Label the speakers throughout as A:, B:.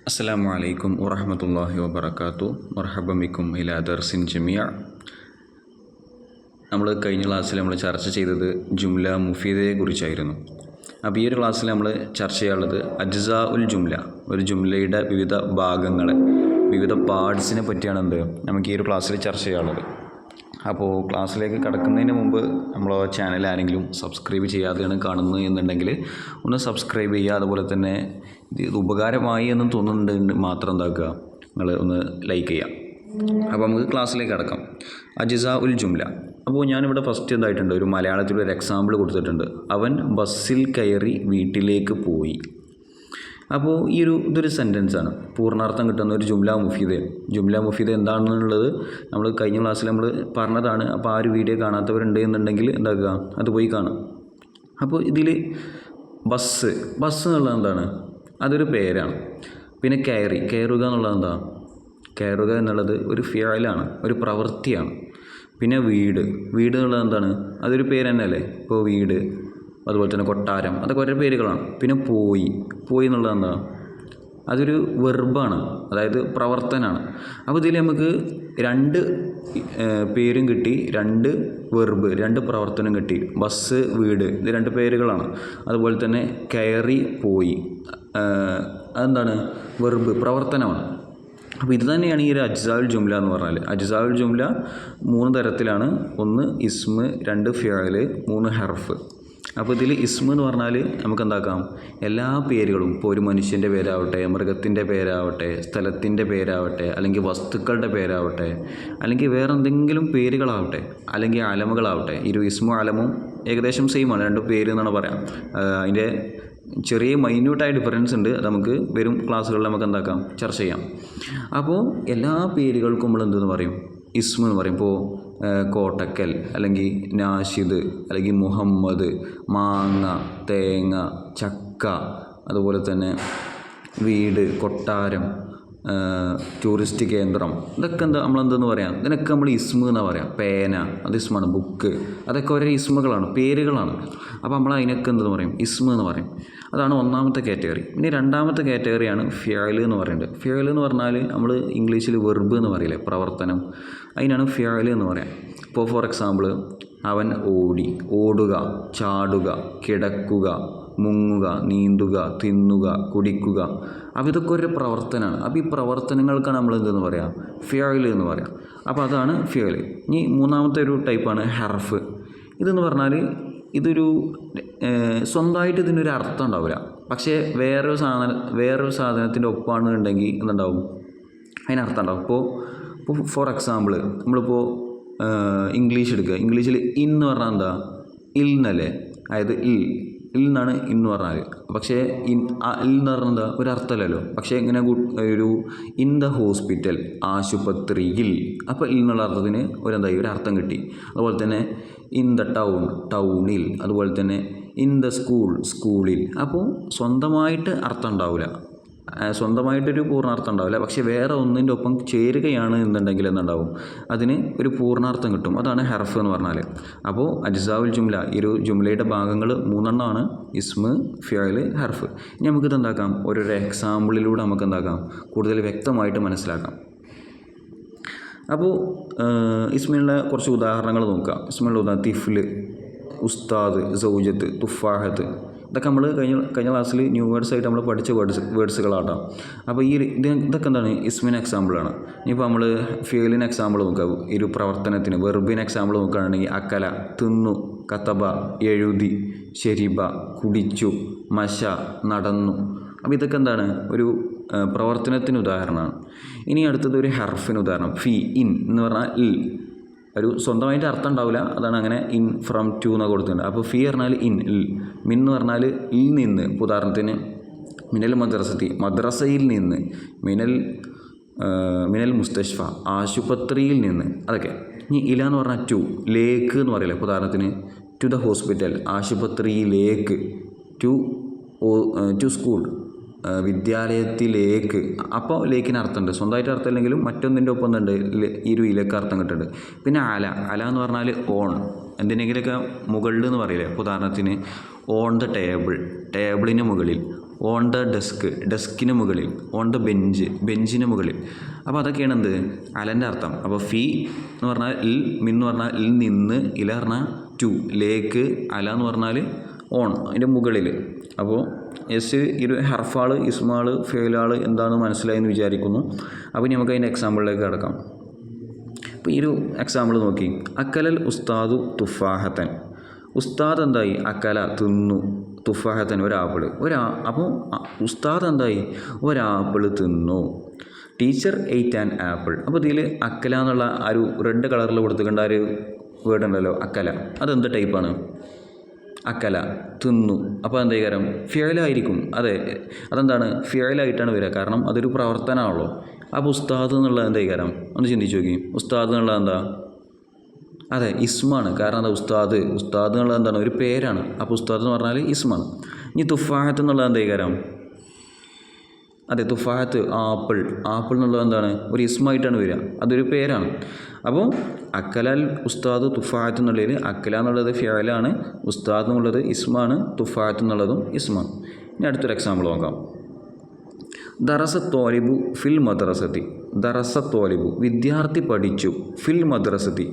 A: السلام عليكم ورحمة الله وبركاته. مرحبا بكم إلى درس جميع. നമ്മൾ കഴിഞ്ഞ ക്ലാസ്സിൽ നമ്മൾ ചർച്ച ചെയ്തത് ജുംല മുഫീദയെ കുറിച്ചായിരുന്നു. അപ്പോൾ ഈ ഒരു ക്ലാസ്സിൽ നമ്മൾ ചർച്ച ചെയ്യാനുള്ളത് അജ്സാ ഉൽ ജുംല, ഒരു ജുംലയുടെ വിവിധ ഭാഗങ്ങളെ, വിവിധ പാർട്സിനെ പറ്റിയാണ് നമുക്ക് ഈ ഒരു ക്ലാസ്സിൽ ചർച്ച ചെയ്യാനുള്ളത്. അപ്പോൾ ക്ലാസ്സിലേക്ക് കടക്കുന്നതിന് മുമ്പ് നമ്മൾ ചാനൽ ആരെങ്കിലും സബ്സ്ക്രൈബ് ചെയ്യാതെയാണ് കാണുന്നത് എന്നുണ്ടെങ്കിൽ ഒന്ന് സബ്സ്ക്രൈബ് ചെയ്യുക. അതുപോലെ തന്നെ ഇത് ഉപകാരമായി എന്ന് തോന്നുന്നുണ്ട് മാത്രം എന്താക്കുക, നിങ്ങൾ ഒന്ന് ലൈക്ക് ചെയ്യുക. അപ്പോൾ നമുക്ക് ക്ലാസ്സിലേക്ക് കടക്കാം. അജ്സാ ഉൽ ജുംല. അപ്പോൾ ഞാനിവിടെ ഫസ്റ്റ് എന്തായിട്ടുണ്ട്, ഒരു മലയാളത്തിലൊരു എക്സാമ്പിൾ കൊടുത്തിട്ടുണ്ട്. അവൻ ബസ്സിൽ കയറി വീട്ടിലേക്ക് പോയി. അപ്പോൾ ഇതൊരു സെൻറ്റൻസാണ്, പൂർണ്ണാർത്ഥം കിട്ടുന്ന ഒരു ജുംല മുഫീദയാണ്. ജുംല മുഫീദ എന്താണെന്നുള്ളത് നമ്മൾ കഴിഞ്ഞ ക്ലാസ്സിൽ നമ്മൾ പറഞ്ഞതാണ്. അപ്പോൾ ആ ഒരു വീഡിയോ കാണാത്തവരുണ്ട് എന്നുണ്ടെങ്കിൽ എന്താക്കുക, അത് പോയി കാണാം. അപ്പോൾ ഇതിൽ ബസ് എന്നുള്ളത് എന്താണ്, അതൊരു പേരാണ്. പിന്നെ കയറുക എന്നുള്ളത് എന്താ, കയറുക എന്നുള്ളത് ഒരു ഫിയലാണ്, ഒരു പ്രവൃത്തിയാണ്. പിന്നെ വീട് എന്നുള്ളത് എന്താണ്, അതൊരു പേര് തന്നെയല്ലേ. ഇപ്പോൾ വീട്, അതുപോലെ തന്നെ കൊട്ടാരം, അതൊക്കെ ഓരോ പേരുകളാണ്. പിന്നെ പോയി എന്നുള്ളത് എന്താ, അതൊരു വെർബാണ്, അതായത് പ്രവർത്തനമാണ്. അപ്പോൾ ഇതിൽ നമുക്ക് രണ്ട് പേരും കിട്ടി, രണ്ട് വെർബ്, രണ്ട് പ്രവർത്തനം കിട്ടി. ബസ്, വീട്, ഇത് രണ്ട് പേരുകളാണ്. അതുപോലെ തന്നെ കയറി, പോയി, അതെന്താണ്, വെർബ്, പ്രവർത്തനമാണ്. അപ്പോൾ ഇത് തന്നെയാണ് ഈ ഒരു അജ്സാഉൽ ജുംല എന്ന് പറഞ്ഞാൽ. അജ്സാഉൽ ജുംല 3 തരത്തിലാണ്. 1 ഇസ്മ്, 2 ഫിഅൽ, 3 ഹർഫ്. അപ്പോൾ ഇതിൽ ഇസ്മ് എന്ന് പറഞ്ഞാൽ നമുക്ക് എന്താക്കാം, എല്ലാ പേരുകളും, ഇപ്പോൾ ഒരു മനുഷ്യൻ്റെ പേരാവട്ടെ, മൃഗത്തിൻ്റെ പേരാവട്ടെ, സ്ഥലത്തിൻ്റെ പേരാവട്ടെ, അല്ലെങ്കിൽ വസ്തുക്കളുടെ പേരാവട്ടെ, അല്ലെങ്കിൽ വേറെ എന്തെങ്കിലും പേരുകളാവട്ടെ, അല്ലെങ്കിൽ അലമുകളാവട്ടെ. ഇസ്മും അലമും ഏകദേശം സെയിമാണ്, 2 പേര് എന്നാണ് പറയാം. അതിൻ്റെ ചെറിയ മൈന്യൂട്ടായ ഡിഫറൻസ് ഉണ്ട്. അത് നമുക്ക് വരും ക്ലാസ്സുകളിൽ നമുക്ക് എന്താക്കാം, ചർച്ച ചെയ്യാം. അപ്പോൾ എല്ലാ പേരുകൾക്കും നമ്മൾ എന്തെന്ന് പറയും, ഇസ്മ എന്ന് പറയും. ഇപ്പോൾ കോട്ടക്കൽ, അല്ലെങ്കിൽ നാഷിദ്, അല്ലെങ്കിൽ മുഹമ്മദ്, മാങ്ങ, തേങ്ങ, ചക്ക, അതുപോലെ തന്നെ വീട്, കൊട്ടാരം, ടൂറിസ്റ്റ് കേന്ദ്രം, ഇതൊക്കെ നമ്മളെന്തെന്ന് പറയാം, ഇതിനൊക്കെ നമ്മൾ ഇസ്മ എന്നാണ് പറയാം. പേന, അത് ഇസ്മാണ്. ബുക്ക്, അതൊക്കെ ഓരോ ഇസ്മുകളാണ്, പേരുകളാണ്. അപ്പോൾ നമ്മൾ അതിനൊക്കെ എന്തെന്ന് പറയും, ഇസ്മ എന്ന് പറയും. അതാണ് ഒന്നാമത്തെ കാറ്റഗറി. ഇനി രണ്ടാമത്തെ കാറ്റഗറിയാണ് ഫിഅൽ എന്ന് പറയുന്നത്. ഫിഅൽ എന്ന് പറഞ്ഞാൽ നമ്മൾ ഇംഗ്ലീഷിൽ വെർബ് എന്ന് പറയില്ലേ, പ്രവർത്തനം, അതിനാണ് ഫിഅൽ എന്ന് പറയാം. ഇപ്പോൾ ഫോർ എക്സാമ്പിൾ, അവൻ ഓടുക, ചാടുക, കിടക്കുക, മുങ്ങുക, നീന്തുക, തിന്നുക, കുടിക്കുക. അപ്പോൾ ഇതൊക്കെ ഒരു പ്രവർത്തനമാണ്. അപ്പോൾ ഈ പ്രവർത്തനങ്ങൾക്കാണ് നമ്മൾ എന്തെന്ന് പറയാം, ഫിഅൽ എന്ന് പറയാം. അപ്പോൾ അതാണ് ഫിഅൽ. ഇനി മൂന്നാമത്തെ ഒരു ടൈപ്പാണ് ഹർഫ്. ഇതെന്ന് പറഞ്ഞാൽ ഇതൊരു സ്വന്തമായിട്ട് ഇതിനൊരു അർത്ഥം ഉണ്ടാവില്ല. പക്ഷേ വേറൊരു സാധനത്തിൻ്റെ ഒപ്പാണെന്നുണ്ടെങ്കിൽ എന്തുണ്ടാവും, അതിനർത്ഥം ഉണ്ടാവും. ഇപ്പോൾ ഫോർ എക്സാമ്പിൾ നമ്മളിപ്പോൾ ഇംഗ്ലീഷ് എടുക്കുക. ഇംഗ്ലീഷിൽ ഇൻ എന്ന് പറഞ്ഞാൽ എന്താ, ഇൽ എന്നല്ലേ, അതായത് ഇൽ എന്നാണ് ഇന്ന് പറഞ്ഞാൽ. പക്ഷേ ഇൽ എന്ന് പറഞ്ഞാൽ എന്താ, ഒരു അർത്ഥമല്ലല്ലോ. പക്ഷേ ഇങ്ങനെ ഒരു ഇൻ ദ ഹോസ്പിറ്റൽ, ആശുപത്രിയിൽ, അപ്പോൾ ഇൽ എന്നുള്ള അർത്ഥത്തിന് ഒരു അർത്ഥം കിട്ടി. അതുപോലെ തന്നെ ഇൻ ദ ടൗണിൽ, അതുപോലെ തന്നെ ഇൻ ദ സ്കൂളിൽ. അപ്പോൾ സ്വന്തമായിട്ട് അർത്ഥം ഉണ്ടാവില്ല, സ്വന്തമായിട്ടൊരു പൂർണ്ണാർത്ഥം ഉണ്ടാവില്ല. പക്ഷേ വേറെ ഒന്നിൻ്റെ ഒപ്പം ചേരുകയാണ് എന്നുണ്ടെങ്കിൽ എന്തുണ്ടാവും, അതിന് ഒരു പൂർണ്ണാർത്ഥം കിട്ടും. അതാണ് ഹർഫ് എന്ന് പറഞ്ഞാൽ. അപ്പോൾ അജ്സാഉൽ ജുംല, ഈ ഒരു ജുംലയുടെ ഭാഗങ്ങൾ 3 ഇസ്മ്, ഫിഅൽ, ഹർഫ്. ഇനി നമുക്കിത് എന്താക്കാം, ഓരോ എക്സാമ്പിളിലൂടെ നമുക്ക് എന്താക്കാം, കൂടുതൽ വ്യക്തമായിട്ട് മനസ്സിലാക്കാം. അപ്പോൾ ഇസ്മിലുള്ള കുറച്ച് ഉദാഹരണങ്ങൾ നോക്കാം. ഇസ്മിലുള്ള ഉദാഹരണം തിഫ്ല്, ഉസ്താദ്, സൗജത്ത്, തുഫാഹത്ത്. ഇതൊക്കെ നമ്മൾ കഴിഞ്ഞ ക്ലാസ്സിൽ ന്യൂ വേർഡ്സ് ആയിട്ട് നമ്മൾ പഠിച്ച വേർഡ്സുകളാട്ടോ. അപ്പോൾ ഇതൊക്കെ എന്താണ്, ഇസ്മിന് എക്സാമ്പിളാണ്. ഇനിയിപ്പോൾ നമ്മൾ ഫിഅലിന് എക്സാമ്പിൾ നോക്കാം. ഒരു പ്രവർത്തനത്തിന് വെർബിന് എക്സാമ്പിൾ നോക്കുകയാണെങ്കിൽ അക്കല, തിന്നു, കതബ, എഴുതി, ശരിബ, കുടിച്ചു, മശ, നടന്നു. അപ്പോൾ ഇതൊക്കെ എന്താണ്, ഒരു പ്രവർത്തനത്തിന് ഉദാഹരണമാണ്. ഇനി അടുത്തത് ഒരു ഹർഫിന് ഉദാഹരണം. ഇൻ എന്ന് പറഞ്ഞാൽ ഇൽ, ഒരു സ്വന്തമായിട്ട് അർത്ഥം ഉണ്ടാവില്ല, അതാണ് അങ്ങനെ ഇൻ ഫ്രം ടു എന്നൊക്കെ കൊടുത്തിട്ടുണ്ട്. അപ്പോൾ പറഞ്ഞാൽ ഇൻ, ഇൽ. മിൻ എന്ന് പറഞ്ഞാൽ ഇൽ നിന്ന്. ഇപ്പോൾ ഉദാഹരണത്തിന് മിനൽ മദ്രസയിൽ നിന്ന്, മിനൽ മുസ്തഷ്ഫ, ആശുപത്രിയിൽ നിന്ന്, അതൊക്കെ. ഇനി ഇല എന്ന് പറഞ്ഞാൽ ടു, ലേക്ക് എന്ന് പറയില്ല. ഇപ്പോൾ ഉദാഹരണത്തിന് ടു ദ ഹോസ്പിറ്റൽ, ആശുപത്രിയിലേക്ക്, ടു സ്കൂൾ, വിദ്യാലയത്തിലേക്ക്. അപ്പോൾ ലേക്കിന് അർത്ഥമുണ്ട്, സ്വന്തമായിട്ട് അർത്ഥമില്ലെങ്കിലും മറ്റൊന്നിൻ്റെ ഒപ്പം ഉണ്ട് ഈ ഒരു ഇലക്ക് അർത്ഥം കിട്ടുന്നുണ്ട്. പിന്നെ അല എന്ന് പറഞ്ഞാൽ ഓൺ, എന്തിനെങ്കിലുമൊക്കെ മുകളിൽ എന്ന് പറയില്ലേ. ഉദാഹരണത്തിന് ഓൺ ദ ടേബിളിന് മുകളിൽ, ഓൺ ദ ഡെസ്ക്, ഡെസ്കിന് മുകളിൽ, ഓൺ ദ ബെഞ്ച്, ബെഞ്ചിന് മുകളിൽ. അപ്പോൾ അതൊക്കെയാണ് എന്ത് അലൻ്റെ അർത്ഥം. അപ്പോൾ ഫി എന്ന് പറഞ്ഞാൽ ഇൽ, മിൻ എന്ന് പറഞ്ഞാൽ ഇൽ നിന്ന്, ഇല പറഞ്ഞാൽ ടു, ലേക്ക്, അല എന്ന് പറഞ്ഞാൽ ഓൺ, അതിൻ്റെ മുകളിൽ. അപ്പോൾ എസ് ഇരു ഹർഫാൾ, ഇസ്മാൾ, ഫേലാൾ എന്താണെന്ന് മനസ്സിലായെന്ന് വിചാരിക്കുന്നു. അപ്പോൾ നമുക്ക് അതിൻ്റെ എക്സാമ്പിളിലേക്ക് കിടക്കാം. അപ്പോൾ ഈ ഒരു എക്സാമ്പിൾ നോക്കി. അക്കലൽ ഉസ്താദു തുഫാഹത്തൻ. ഉസ്താദ് എന്തായി? അക്കല തിന്നു, തുഫാഹത്തൻ ഒരാപ്പിൾ. അപ്പോൾ ഉസ്താദ് എന്തായി? ഒരാപ്പിൾ തിന്നു. Teacher eight an apple. അപ്പോൾ ഇതിൽ അക്കല എന്നുള്ള ആ ഒരു റെഡ് കളറിൽ കൊടുത്തിട്ടുണ്ട് ആ ഒരു വേർഡ് ഉണ്ടല്ലോ, അക്കല. അതെന്ത് ടൈപ്പാണ്? അക്കല തിന്നു. അപ്പോൾ എന്തായിക്കാരം? ഫിയലായിരിക്കും. അതെ, അതെന്താണ്? ഫിയലായിട്ടാണ് വരിക, കാരണം അതൊരു പ്രവർത്തനമാണല്ലോ. അപ്പോൾ ഉസ്താദ് എന്നുള്ളത് എന്തായിക്കാരം? ഒന്ന് ചിന്തിച്ച് നോക്കി. ഉസ്താദ് എന്നുള്ളത് എന്താ? അതെ, ഇസ്മാണ്. കാരണം എന്താ? ഉസ്താദ് എന്നുള്ളത് എന്താണ്? ഒരു പേരാണ്. അപ്പോൾ ഉസ്താദ് എന്ന് പറഞ്ഞാൽ ഇസ്മാണ്. ഇനി തുഫാഹത്ത് എന്നുള്ളത് എന്തായിക്കാരം? അതെ, തുഫാഹത്ത് ആപ്പിൾ എന്നുള്ളത് എന്താണ്? ഒരു ഇസ്മായിട്ടാണ് വരിക, അതൊരു പേരാണ്. അപ്പോൾ അക്കലൽ ഉസ്താദ് തുഫാഹത്ത് എന്നുള്ളതിൽ അക്കല എന്നുള്ളത് ഫിയലാണ്, ഉസ്താദ് എന്നുള്ളത് ഇസ്മാണ്, തുഫാഹത്ത് എന്നുള്ളതും ഇസ്മാണ്. ഇനി അടുത്തൊരു എക്സാമ്പിൾ നോക്കാം. ദറസ തോലിബു ഫിൽ മദ്രസത്തി. ദറസ തോലിബു വിദ്യാർത്ഥി പഠിച്ചു, ഫിൽ മദ്രസത്തി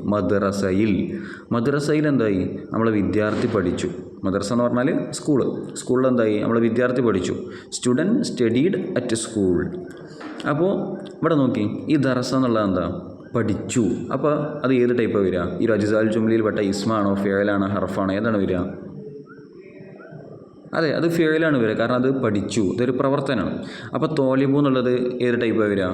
A: മദ്രസയിൽ എന്തായി? നമ്മളെ വിദ്യാർത്ഥി പഠിച്ചു. മദ്രസ എന്ന് പറഞ്ഞാൽ സ്കൂളിൽ എന്തായി? നമ്മളെ വിദ്യാർത്ഥി പഠിച്ചു. Student studied at school. അപ്പോൾ ഇവിടെ നോക്കി, ഈ ദറസ എന്നുള്ളത് എന്താ? പഠിച്ചു. അപ്പോൾ അത് ഏത് ടൈപ്പാണ് വരിക? ഈ അജ്സാൽ ജുംലയിൽ പെട്ട ഇസ്മാണോ, ഫിയലാണോ, ഹർഫാണോ, ഏതാണ് വരിക? അതെ, അത് ഫിയലാണ് വരിക, കാരണം അത് പഠിച്ചു, ഇതൊരു പ്രവർത്തനമാണ്. അപ്പോൾ തോലിബു എന്നുള്ളത് ഏത് ടൈപ്പാണ് വരിക?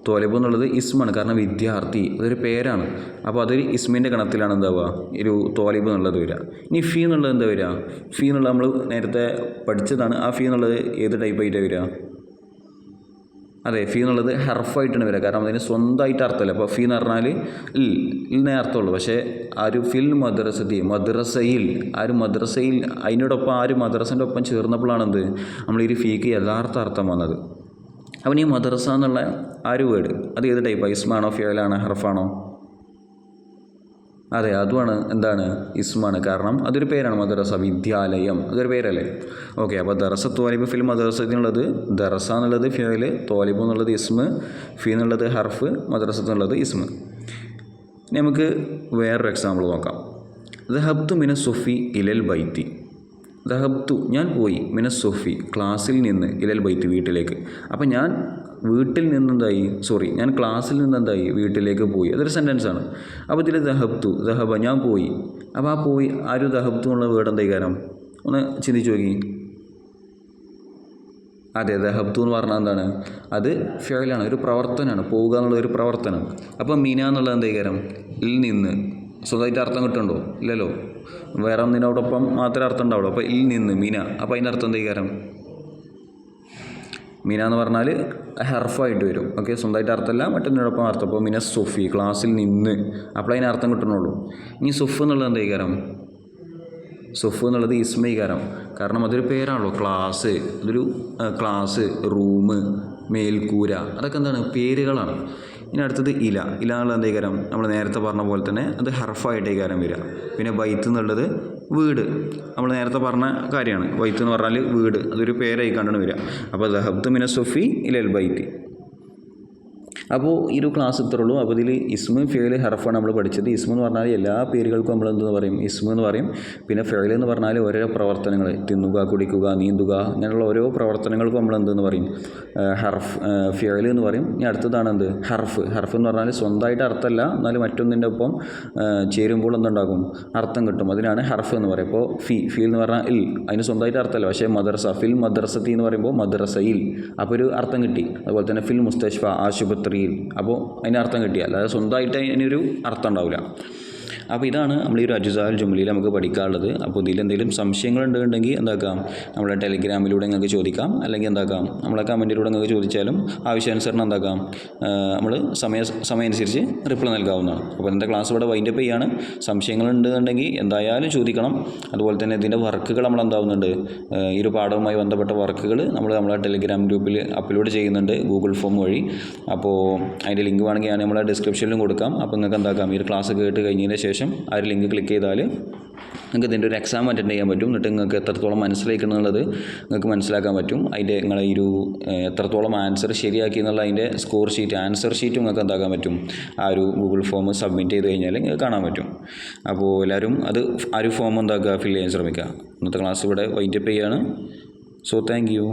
A: തോലിബു എന്നുള്ളത് ഇസ്മാണ്, കാരണം വിദ്യാർത്ഥി, അതൊരു പേരാണ്. അപ്പോൾ അതൊരു ഇസ്മിൻ്റെ ഗണത്തിലാണ് എന്താവുക? ഒരു തോലിബ് എന്നുള്ളത് വരിക. ഇനി ഫീ എന്നുള്ളത് എന്താ വരിക? ഫീ എന്നുള്ളത് നമ്മൾ നേരത്തെ പഠിച്ചതാണ്. ആ ഫീ എന്നുള്ളത് ഏത് ടൈപ്പായിട്ടാണ് വരിക? അതെ, ഫീ എന്നുള്ളത് ഹർഫായിട്ടാണ് വരിക, കാരണം അതിന് സ്വന്തമായിട്ട് അർത്ഥമല്ല. അപ്പോൾ ഫീ എന്ന് പറഞ്ഞാൽ ഇൽന്നേ അർത്ഥമുള്ളൂ. പക്ഷേ ആ ഒരു ഫിൽ മദ്രസയിൽ അതിനോടൊപ്പം ആ ഒരു മദ്രസൻ്റെ ഒപ്പം ചേർന്നപ്പോഴാണ് എന്ത് നമ്മൾ ഈ ഫീക്ക് യഥാർത്ഥ അർത്ഥം വന്നത്. അവൻ ഈ മദ്രസ എന്നുള്ള ആ ഒരു വേർഡ് അത് ഏത് ടൈപ്പാണ്? ഇസ്മാണോ, ഫിയലാണോ, ഹർഫാണോ? അതെ, അതുമാണ് എന്താണ്? ഇസ്മാണ്, കാരണം അതൊരു പേരാണ്. മദ്രസ, വിദ്യാലയം, അതൊരു പേരല്ലേ? ഓക്കെ, അപ്പോൾ ദറസ തോലിബ് ഫിൽ മദ്രസത്തിൽ എന്നുള്ളത് ദറസ എന്നുള്ളത് ഫിയല്, തോലിബ് എന്നുള്ളത് ഇസ്മ്, ഫി എന്നുള്ളത് ഹർഫ്, മദ്രസ എന്നുള്ളത് ഇസ്മ്. ഇനി നമുക്ക് വേറൊരു എക്സാമ്പിൾ നോക്കാം. ദഹബ്തു മിന സുഫി ഇലൽ ബൈത്തി. ദഹബ്തു ഞാൻ പോയി, മിന സുഫി ക്ലാസ്സിൽ നിന്ന്, ഇലൽ ബൈത്തി വീട്ടിലേക്ക്. അപ്പോൾ ഞാൻ വീട്ടിൽ നിന്നെന്തായി? ഞാൻ ക്ലാസ്സിൽ നിന്നെന്തായി? വീട്ടിലേക്ക് പോയി. അതൊരു സെൻറ്റൻസാണ്. അപ്പോൾ ഇതിൽ ദഹബ ഞാൻ പോയി. അപ്പോൾ ആ പോയി ആ ഒരു ദഹബ്തു എന്നുള്ള വേർഡ് എന്തായി കാരണം? ഒന്ന് ചിന്തിച്ച് നോക്കി. അതെ, ദഹബ്തു എന്ന് പറഞ്ഞാൽ എന്താണ്? അത് ഫിയലാണ്, ഒരു പ്രവർത്തനമാണ്. പോവുക എന്നുള്ളത് ഒരു പ്രവർത്തനമാണ്. അപ്പോൾ മിന എന്നുള്ളത് എന്തായി കാരണം? ഇൽ നിന്ന്. സ്വന്തമായിട്ട് അർത്ഥം കിട്ടുന്നുണ്ടോ? ഇല്ലല്ലോ, വേറെ ഒന്നിനോടൊപ്പം മാത്രമേ അർത്ഥം ഉണ്ടാവുള്ളൂ. അപ്പോൾ ഇൽ നിന്ന് മിന. അപ്പോൾ അതിൻ്റെ അർത്ഥം എന്തായി കാരണം? മിന എന്ന് പറഞ്ഞാൽ ഹർഫായിട്ട് വരും. ഓക്കെ, സ്വന്തമായിട്ട് അർത്ഥമല്ല, മറ്റൊന്നിനോടൊപ്പം അർത്ഥം. അപ്പോൾ മിന സുഫി ക്ലാസ്സിൽ നിന്ന്, അപ്പോൾ അതിന് അർത്ഥം കിട്ടണുള്ളൂ. ഇനി സുഫ് എന്നുള്ളത് എന്തായി കാരണം? സുഫ് എന്നുള്ളത് ഇസ്മൈകാരം, കാരണം അതൊരു പേരാണല്ലോ. അതൊരു ക്ലാസ്, റൂം, മേൽക്കൂര, അതൊക്കെ എന്താണ്? പേരുകളാണ്. ഇനി അടുത്തത് ഇല എന്നുള്ളത് എന്തായിക്കാരം? നമ്മൾ നേരത്തെ പറഞ്ഞ പോലെ തന്നെ അത് ഹർഫായിട്ടേക്കാരം വരിക. പിന്നെ ബൈത്ത് എന്നുള്ളത് വീട്, നമ്മൾ നേരത്തെ പറഞ്ഞ കാര്യമാണ്. ബൈത്ത് എന്ന് പറഞ്ഞാൽ വീട്, അതൊരു പേരായി കണ്ടാണ് വരിക. അപ്പോൾ ദഹബ്തു മിന സുഫി ഇലൽ ബൈത്തി. അപ്പോൾ ഈ ഒരു ക്ലാസ് ഇത്രേ ഉള്ളൂ. അപ്പോൾ ഇതിൽ ഇസ്മ്, ഫിയൽ, ഹർഫാണ് നമ്മൾ പഠിച്ചത്. ഇസ്മ എന്ന് പറഞ്ഞാൽ എല്ലാ പേരുകൾക്കും നമ്മൾ എന്തെന്ന് പറയും? ഇസ്മ എന്ന് പറയും. പിന്നെ ഫിയൽ എന്ന് പറഞ്ഞാൽ ഓരോ പ്രവർത്തനങ്ങൾ, തിന്നുക, കുടിക്കുക, നീന്തുക, അങ്ങനെയുള്ള ഓരോ പ്രവർത്തനങ്ങൾക്കും നമ്മൾ എന്തെന്ന് പറയും? ഫിയൽ എന്ന് പറയും. ഇനി അടുത്തതാണ് എന്ത്? ഹർഫ് എന്ന് പറഞ്ഞാൽ സ്വന്തമായിട്ട് അർത്ഥമല്ല, എന്നാലും മറ്റൊന്നിൻ്റെ ഒപ്പം ചേരുമ്പോൾ എന്തുണ്ടാകും? അർത്ഥം കിട്ടും. അതിനാണ് ഹർഫ് എന്ന് പറയും. അപ്പോൾ ഫി എന്ന് പറഞ്ഞാൽ ഇൽ, അതിന് സ്വന്തമായിട്ട് അർത്ഥമല്ല. പക്ഷേ മദ്രസ, ഫിൽ മദ്രസത്തി എന്ന് പറയുമ്പോൾ മദ്രസയിൽ, അപ്പോൾ ഒരു അർത്ഥം കിട്ടി. അതുപോലെ തന്നെ ഫിൽ മുസ്തഷ്ഫ, ആശുപത്രി, അപ്പോൾ അതിന് അർത്ഥം കിട്ടിയ, അല്ലാതെ സ്വന്തമായിട്ട് അതിനൊരു അർത്ഥം ഉണ്ടാവില്ല. അപ്പോൾ ഇതാണ് നമ്മൾ ഈ ഒരു അജ്സാൽ ജുംലയിൽ നമുക്ക് പഠിക്കാനുള്ളത്. അപ്പോൾ ഇതിൽ എന്തെങ്കിലും സംശയങ്ങളുണ്ടെങ്കിൽ എന്താക്കാം? നമ്മുടെ ടെലിഗ്രാമിലൂടെ നിങ്ങൾക്ക് ചോദിക്കാം, അല്ലെങ്കിൽ എന്താക്കാം? നമ്മളെ കമൻറ്റിലൂടെ നിങ്ങൾക്ക് ചോദിച്ചാലും ആവശ്യാനുസരണം എന്താക്കാം? നമ്മൾ സമയം അനുസരിച്ച് റിപ്ലൈ നൽകാവുന്നതാണ്. അപ്പോൾ ഇന്നത്തെ ക്ലാസ് ഇവിടെ വൈൻഡപ്പ് ചെയ്യാണ്. സംശയങ്ങളുണ്ടെന്നുണ്ടെങ്കിൽ എന്തായാലും ചോദിക്കണം. അതുപോലെ തന്നെ ഇതിൻ്റെ വർക്കുകൾ നമ്മൾ എന്താവുന്നുണ്ട്? ഈ ഒരു പാഠവുമായി ബന്ധപ്പെട്ട വർക്കുകൾ നമ്മളെ ടെലിഗ്രാം ഗ്രൂപ്പിൽ അപ്ലോഡ് ചെയ്യുന്നുണ്ട്, ഗൂഗിൾ ഫോം വഴി. അപ്പോൾ അതിൻ്റെ ലിങ്ക് വേണമെങ്കിൽ ഞാൻ നമ്മളെ ഡിസ്ക്രിപ്ഷനിലും കൊടുക്കാം. അപ്പോൾ നിങ്ങൾക്ക് എന്താക്കാം? ഈ ഒരു ക്ലാസ് കേട്ട് കഴിഞ്ഞതിന് ശേഷം ആ ഒരു ലിങ്ക് ക്ലിക്ക് ചെയ്താൽ നിങ്ങൾക്ക് ഇതിൻ്റെ ഒരു എക്സാം അറ്റൻഡ് ചെയ്യാൻ പറ്റും. എന്നിട്ട് നിങ്ങൾക്ക് എത്രത്തോളം മനസ്സിലാക്കണമെന്നുള്ളത് നിങ്ങൾക്ക് മനസ്സിലാക്കാൻ പറ്റും. അതിൻ്റെ നിങ്ങളെ ഈ ഒരു എത്രത്തോളം ആൻസർ ശരിയാക്കി എന്നുള്ള അതിൻ്റെ സ്കോർ ഷീറ്റ്, ആൻസർ ഷീറ്റും നിങ്ങൾക്ക് എന്താക്കാൻ പറ്റും, ആ ഒരു ഗൂഗിൾ ഫോം സബ്മിറ്റ് ചെയ്ത് കഴിഞ്ഞാൽ നിങ്ങൾക്ക് കാണാൻ പറ്റും. അപ്പോൾ എല്ലാവരും ആ ഒരു ഫോം എന്താക്കുക, ഫില്ല് ചെയ്യാൻ ശ്രമിക്കുക. ഇന്നത്തെ ക്ലാസ് ഇവിടെ വൈൻഡപ്പ് ചെയ്യുകയാണ്. So thank you.